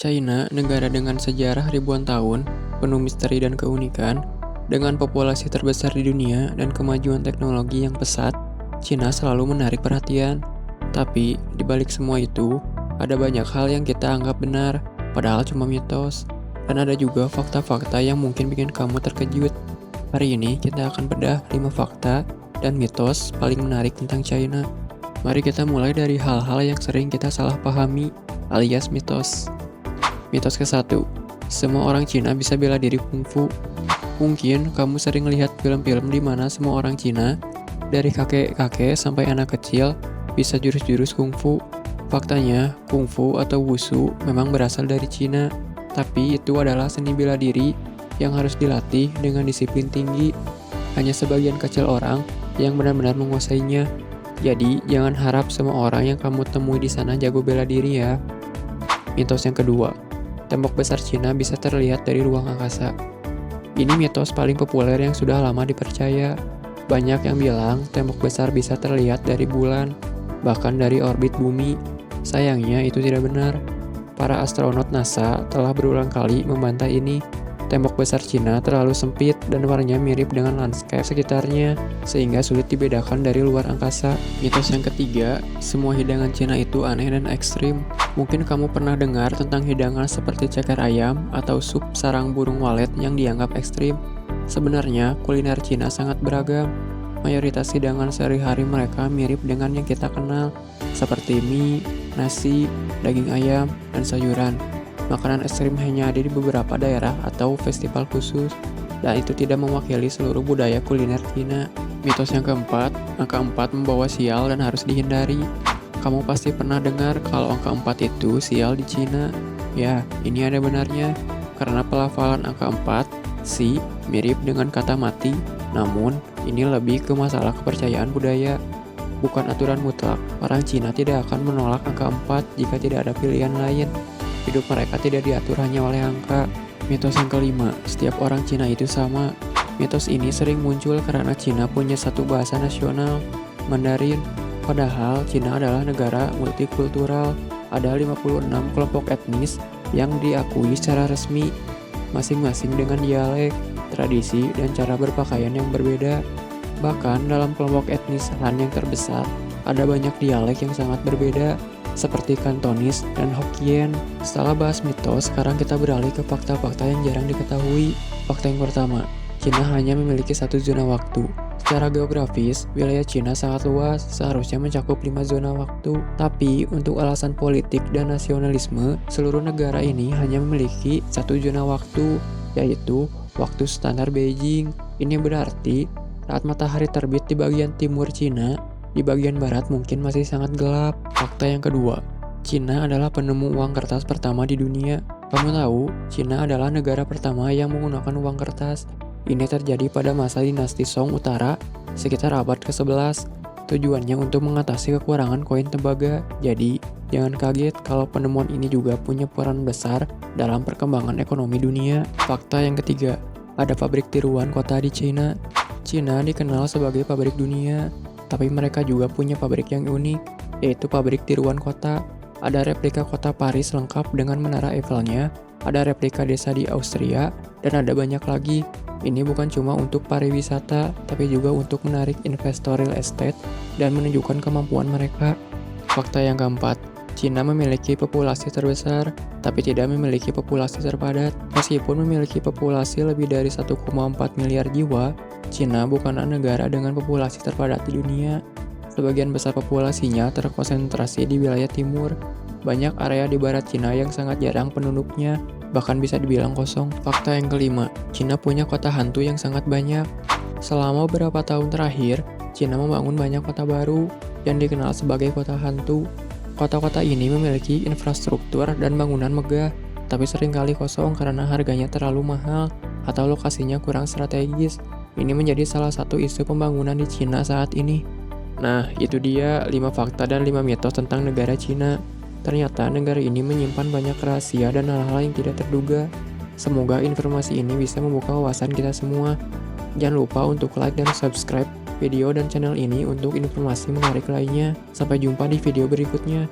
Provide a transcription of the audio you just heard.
China, negara dengan sejarah ribuan tahun, penuh misteri dan keunikan, dengan populasi terbesar di dunia dan kemajuan teknologi yang pesat, China selalu menarik perhatian. Tapi, di balik semua itu, ada banyak hal yang kita anggap benar, padahal cuma mitos. Dan ada juga fakta-fakta yang mungkin bikin kamu terkejut. Hari ini kita akan bedah 5 fakta dan mitos paling menarik tentang China. Mari kita mulai dari hal-hal yang sering kita salah pahami, alias mitos. Mitos ke-1, semua orang Cina bisa bela diri kungfu. Mungkin kamu sering lihat film-film di mana semua orang Cina, dari kakek-kakek sampai anak kecil, bisa jurus-jurus kungfu. Faktanya, kungfu atau wushu memang berasal dari Cina, tapi itu adalah seni bela diri yang harus dilatih dengan disiplin tinggi. Hanya sebagian kecil orang yang benar-benar menguasainya. Jadi, jangan harap semua orang yang kamu temui di sana jago bela diri ya. Mitos yang kedua, tembok besar Cina bisa terlihat dari ruang angkasa. Ini mitos paling populer yang sudah lama dipercaya. Banyak yang bilang tembok besar bisa terlihat dari bulan, bahkan dari orbit bumi. Sayangnya itu tidak benar. Para astronot NASA telah berulang kali membantah ini. Tembok besar Cina terlalu sempit dan warnanya mirip dengan landscape sekitarnya, sehingga sulit dibedakan dari luar angkasa. Mitos yang ketiga, semua hidangan Cina itu aneh dan ekstrim. Mungkin kamu pernah dengar tentang hidangan seperti ceker ayam atau sup sarang burung walet yang dianggap ekstrim. Sebenarnya, kuliner Cina sangat beragam. Mayoritas hidangan sehari-hari mereka mirip dengan yang kita kenal, seperti mie, nasi, daging ayam, dan sayuran. Makanan ekstrim hanya ada di beberapa daerah atau festival khusus, dan itu tidak mewakili seluruh budaya kuliner Cina. Mitos yang keempat, angka 4 membawa sial dan harus dihindari. Kamu pasti pernah dengar kalau angka 4 itu sial di Cina. Ya, ini ada benarnya, karena pelafalan angka 4, si, mirip dengan kata mati. Namun, ini lebih ke masalah kepercayaan budaya. Bukan aturan mutlak, orang Cina tidak akan menolak angka 4 jika tidak ada pilihan lain. Hidup mereka tidak diatur hanya oleh angka. Mitos yang kelima, setiap orang Cina itu sama. Mitos ini sering muncul karena Cina punya satu bahasa nasional, Mandarin. Padahal Cina adalah negara multikultural. Ada 56 kelompok etnis yang diakui secara resmi, masing-masing dengan dialek, tradisi, dan cara berpakaian yang berbeda. Bahkan dalam kelompok etnis Han yang terbesar, ada banyak dialek yang sangat berbeda, seperti Kantonis dan Hokkien. Setelah bahas mitos, sekarang kita beralih ke fakta-fakta yang jarang diketahui. Fakta yang pertama, Cina hanya memiliki satu zona waktu. Secara geografis, wilayah Cina sangat luas, seharusnya mencakup 5 zona waktu. Tapi, untuk alasan politik dan nasionalisme, seluruh negara ini hanya memiliki satu zona waktu, yaitu waktu standar Beijing. Ini berarti, saat matahari terbit di bagian timur Cina, di bagian barat mungkin masih sangat gelap. Fakta yang kedua, Cina adalah penemu uang kertas pertama di dunia. Kamu tahu, Cina adalah negara pertama yang menggunakan uang kertas. Ini terjadi pada masa dinasti Song Utara, sekitar abad ke-11. Tujuannya untuk mengatasi kekurangan koin tembaga. Jadi, jangan kaget kalau penemuan ini juga punya peran besar dalam perkembangan ekonomi dunia. Fakta yang ketiga, ada pabrik tiruan kota di Cina. Cina dikenal sebagai pabrik dunia, tapi mereka juga punya pabrik yang unik, yaitu pabrik tiruan kota. Ada replika kota Paris lengkap dengan menara Eiffelnya, ada replika desa di Austria, dan ada banyak lagi. Ini bukan cuma untuk pariwisata, tapi juga untuk menarik investor real estate dan menunjukkan kemampuan mereka. Fakta yang keempat, Cina memiliki populasi terbesar, tapi tidak memiliki populasi terpadat. Meskipun memiliki populasi lebih dari 1,4 miliar jiwa, Cina bukanlah negara dengan populasi terpadat di dunia. Sebagian besar populasinya terkonsentrasi di wilayah timur. Banyak area di barat Cina yang sangat jarang penduduknya, bahkan bisa dibilang kosong. Fakta yang kelima, Cina punya kota hantu yang sangat banyak. Selama beberapa tahun terakhir, Cina membangun banyak kota baru yang dikenal sebagai kota hantu. Kota-kota ini memiliki infrastruktur dan bangunan megah, tapi seringkali kosong karena harganya terlalu mahal atau lokasinya kurang strategis. Ini menjadi salah satu isu pembangunan di Cina saat ini. Nah, itu dia 5 fakta dan 5 mitos tentang negara Cina. Ternyata negara ini menyimpan banyak rahasia dan hal-hal yang tidak terduga. Semoga informasi ini bisa membuka wawasan kita semua. Jangan lupa untuk like dan subscribe video dan channel ini untuk informasi menarik lainnya. Sampai jumpa di video berikutnya.